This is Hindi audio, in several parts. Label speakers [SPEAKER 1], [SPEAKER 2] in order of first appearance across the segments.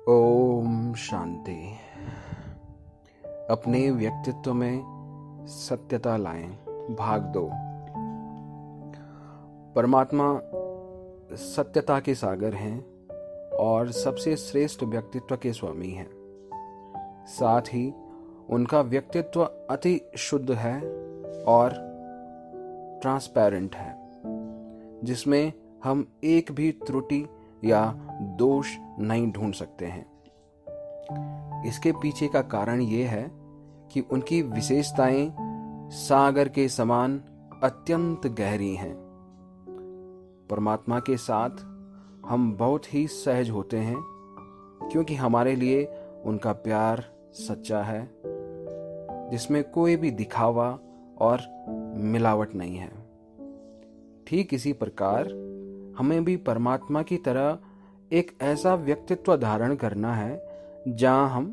[SPEAKER 1] ओम शांति। अपने व्यक्तित्व में सत्यता लाएं। भाग 2। परमात्मा सत्यता के सागर हैं और सबसे श्रेष्ठ व्यक्तित्व के स्वामी हैं। साथ ही उनका व्यक्तित्व अति शुद्ध है और ट्रांसपेरेंट है, जिसमें हम एक भी त्रुटि या दोष नहीं ढूंढ सकते हैं। इसके पीछे का कारण यह है कि उनकी विशेषताएं सागर के समान अत्यंत गहरी हैं। परमात्मा के साथ हम बहुत ही सहज होते हैं, क्योंकि हमारे लिए उनका प्यार सच्चा है, जिसमें कोई भी दिखावा और मिलावट नहीं है। ठीक इसी प्रकार हमें भी परमात्मा की तरह एक ऐसा व्यक्तित्व धारण करना है जहां हम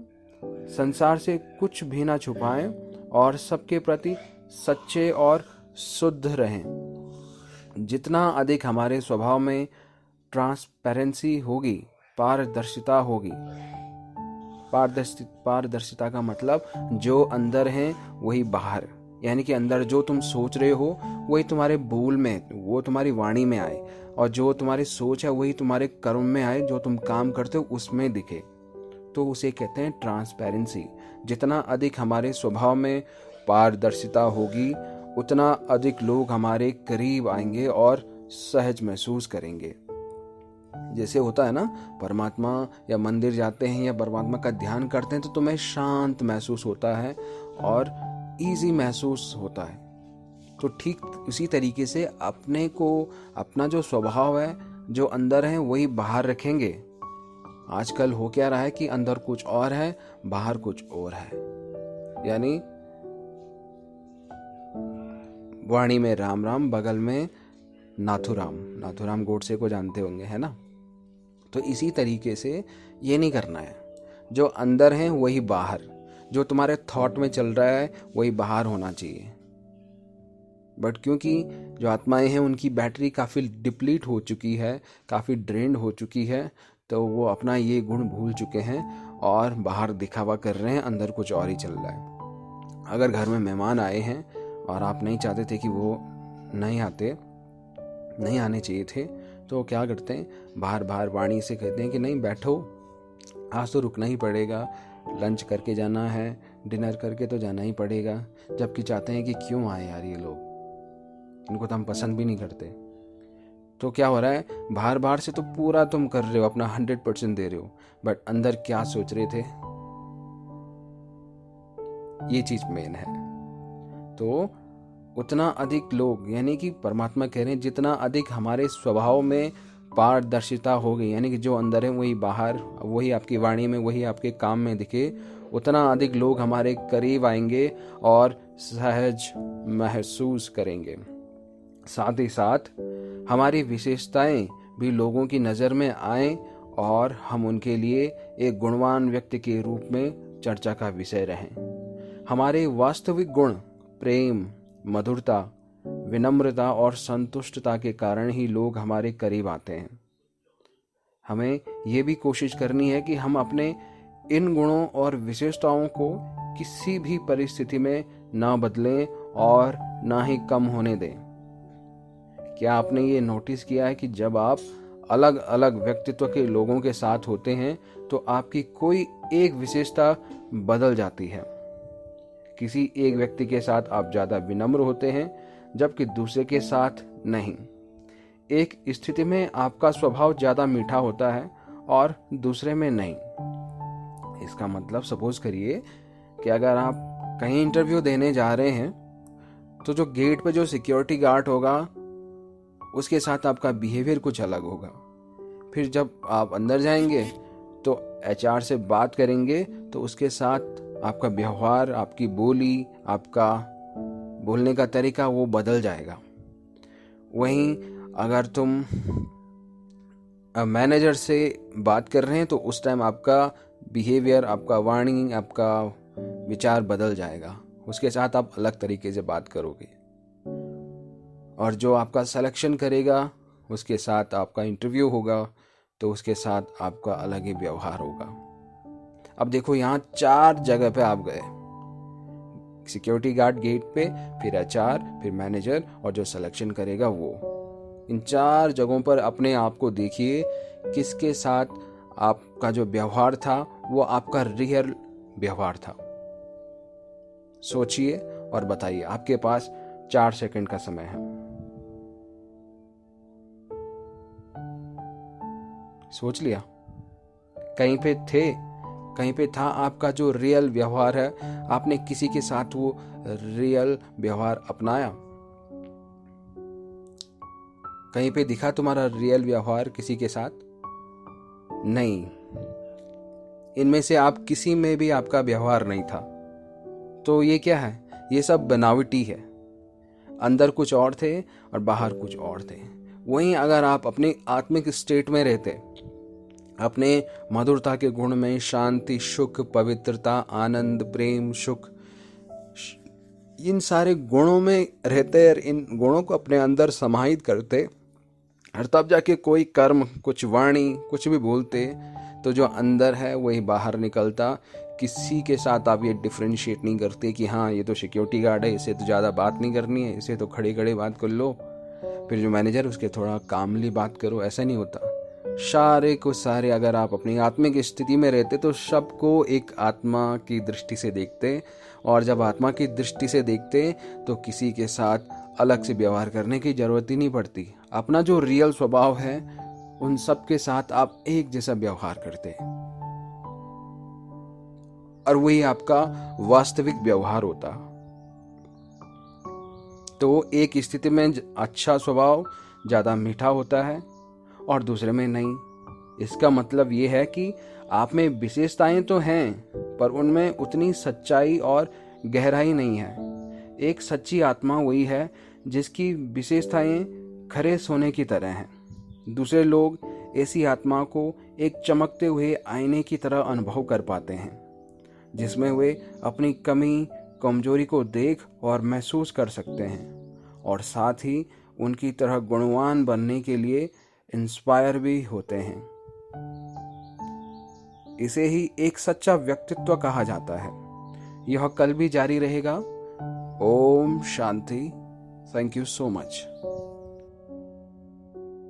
[SPEAKER 1] संसार से कुछ भी ना छुपाएं और सबके प्रति सच्चे और शुद्ध रहें। जितना अधिक हमारे स्वभाव में ट्रांसपेरेंसी होगी, पारदर्शिता होगी। पारदर्शिता का मतलब जो अंदर है वही बाहर, यानी कि अंदर जो तुम सोच रहे हो वही तुम्हारे बोल में, वो तुम्हारी वाणी में आए, और जो तुम्हारी सोच है वही तुम्हारे कर्म में आए, जो तुम काम करते हो उसमें दिखे। तो उसे कहते हैं ट्रांसपेरेंसी। जितना अधिक हमारे स्वभाव में पारदर्शिता होगी, उतना अधिक लोग हमारे करीब आएंगे और सहज महसूस करेंगे। जैसे होता है ना, परमात्मा या मंदिर जाते हैं या परमात्मा का ध्यान करते हैं तो तुम्हें शांत महसूस होता है और ईजी महसूस होता है। तो ठीक उसी तरीके से अपने को, अपना जो स्वभाव है, जो अंदर है, वही बाहर रखेंगे। आजकल हो क्या रहा है कि अंदर कुछ और है, बाहर कुछ और है। यानी वाणी में राम राम, बगल में नाथुराम गोडसे को जानते होंगे, है ना। तो इसी तरीके से ये नहीं करना है। जो अंदर है वही बाहर, जो तुम्हारे थॉट में चल रहा है वही बाहर होना चाहिए। बट क्योंकि जो आत्माएं हैं उनकी बैटरी काफ़ी डिप्लीट हो चुकी है, काफ़ी ड्रेन्ड हो चुकी है, तो वो अपना ये गुण भूल चुके हैं और बाहर दिखावा कर रहे हैं, अंदर कुछ और ही चल रहा है। अगर घर में मेहमान आए हैं और आप नहीं चाहते थे कि वो नहीं आने चाहिए थे, तो क्या करते हैं, बाहर वाणी से कहते हैं कि नहीं बैठो, आज तो रुकना ही पड़ेगा, लंच करके जाना है, डिनर करके तो जाना ही पड़ेगा। जबकि चाहते हैं कि क्यों आए यार ये लोग, इनको तो हम पसंद भी नहीं करते। तो क्या हो रहा है, बाहर से तो पूरा तुम कर रहे हो, अपना 100% दे रहे हो, बट अंदर क्या सोच रहे थे, ये चीज मेन है। तो उतना अधिक लोग, यानी कि परमात्मा कह रहे हैं, जितना अधिक हमारे स्वभाव में पारदर्शिता हो गई, यानी कि जो अंदर है वही बाहर, वही आपकी वाणी में, वही आपके काम में दिखे, उतना अधिक लोग हमारे करीब आएंगे और सहज महसूस करेंगे। साथ ही साथ हमारी विशेषताएं भी लोगों की नज़र में आएं और हम उनके लिए एक गुणवान व्यक्ति के रूप में चर्चा का विषय रहें। हमारे वास्तविक गुण प्रेम, मधुरता, विनम्रता और संतुष्टता के कारण ही लोग हमारे करीब आते हैं। हमें ये भी कोशिश करनी है कि हम अपने इन गुणों और विशेषताओं को किसी भी परिस्थिति में ना बदलें और ना ही कम होने दें। क्या आपने ये नोटिस किया है कि जब आप अलग अलग व्यक्तित्व के लोगों के साथ होते हैं तो आपकी कोई एक विशेषता बदल जाती है। किसी एक व्यक्ति के साथ आप ज़्यादा विनम्र होते हैं, जबकि दूसरे के साथ नहीं। एक स्थिति में आपका स्वभाव ज़्यादा मीठा होता है और दूसरे में नहीं। इसका मतलब सपोज करिए कि अगर आप कहीं इंटरव्यू देने जा रहे हैं, तो जो गेट पे जो सिक्योरिटी गार्ड होगा उसके साथ आपका बिहेवियर कुछ अलग होगा। फिर जब आप अंदर जाएंगे तो एचआर से बात करेंगे तो उसके साथ आपका व्यवहार, आपकी बोली, आपका बोलने का तरीका वो बदल जाएगा। वहीं अगर तुम मैनेजर से बात कर रहे हैं तो उस टाइम आपका बिहेवियर, आपका वाणी, आपका विचार बदल जाएगा। उसके साथ आप अलग तरीके से बात करोगे। और जो आपका सिलेक्शन करेगा, उसके साथ आपका इंटरव्यू होगा, तो उसके साथ आपका अलग ही व्यवहार होगा। अब देखो यहाँ 4 जगह पे आप गए, सिक्योरिटी गार्ड गेट पे, फिर एचआर, फिर मैनेजर और जो सिलेक्शन करेगा वो। इन 4 जगहों पर अपने आप को देखिए, किसके साथ आपका जो व्यवहार था वो आपका रियल व्यवहार था। सोचिए और बताइए। आपके पास 4 सेकंड का समय है। सोच लिया? कहीं पे थे, कहीं पे था आपका जो रियल व्यवहार है, आपने किसी के साथ वो रियल व्यवहार अपनाया? कहीं पे दिखा तुम्हारा रियल व्यवहार किसी के साथ? नहीं। इनमें से आप किसी में भी आपका व्यवहार नहीं था। तो ये क्या है? ये सब बनावटी है। अंदर कुछ और थे और बाहर कुछ और थे। वहीं अगर आप अपने आत्मिक स्टेट में रहते, अपने मधुरता के गुण में, शांति, सुख, पवित्रता, आनंद, प्रेम, सुख, इन सारे गुणों में रहते और इन गुणों को अपने अंदर समाहित करते, और तब जाके कोई कर्म, कुछ वाणी, कुछ भी बोलते, तो जो अंदर है वही बाहर निकलता। किसी के साथ आप ये डिफ्रेंशिएट नहीं करते कि हाँ ये तो सिक्योरिटी गार्ड है, इसे तो ज़्यादा बात नहीं करनी है, इसे तो खड़े खड़े बात कर लो, फिर जो मैनेजर उसके थोड़ा कामली बात करो। ऐसा नहीं होता। सारे को सारे अगर आप अपनी आत्मिक स्थिति में रहते तो सबको एक आत्मा की दृष्टि से देखते, और जब आत्मा की दृष्टि से देखते तो किसी के साथ अलग से व्यवहार करने की जरूरत ही नहीं पड़ती। अपना जो रियल स्वभाव है उन सब के साथ आप एक जैसा व्यवहार करते, और वही आपका वास्तविक व्यवहार होता। तो एक स्थिति में अच्छा स्वभाव ज्यादा मीठा होता है और दूसरे में नहीं। इसका मतलब ये है कि आप में विशेषताएं तो हैं, पर उनमें उतनी सच्चाई और गहराई नहीं है। एक सच्ची आत्मा वही है जिसकी विशेषताएं खरे सोने की तरह हैं। दूसरे लोग ऐसी आत्मा को एक चमकते हुए आईने की तरह अनुभव कर पाते हैं, जिसमें वे अपनी कमी, कमजोरी को देख और महसूस कर सकते हैं, और साथ ही उनकी तरह गुणवान बनने के लिए इंस्पायर भी होते हैं। इसे ही एक सच्चा व्यक्तित्व कहा जाता है। यह कल भी जारी रहेगा। ओम शांति। Thank you so much.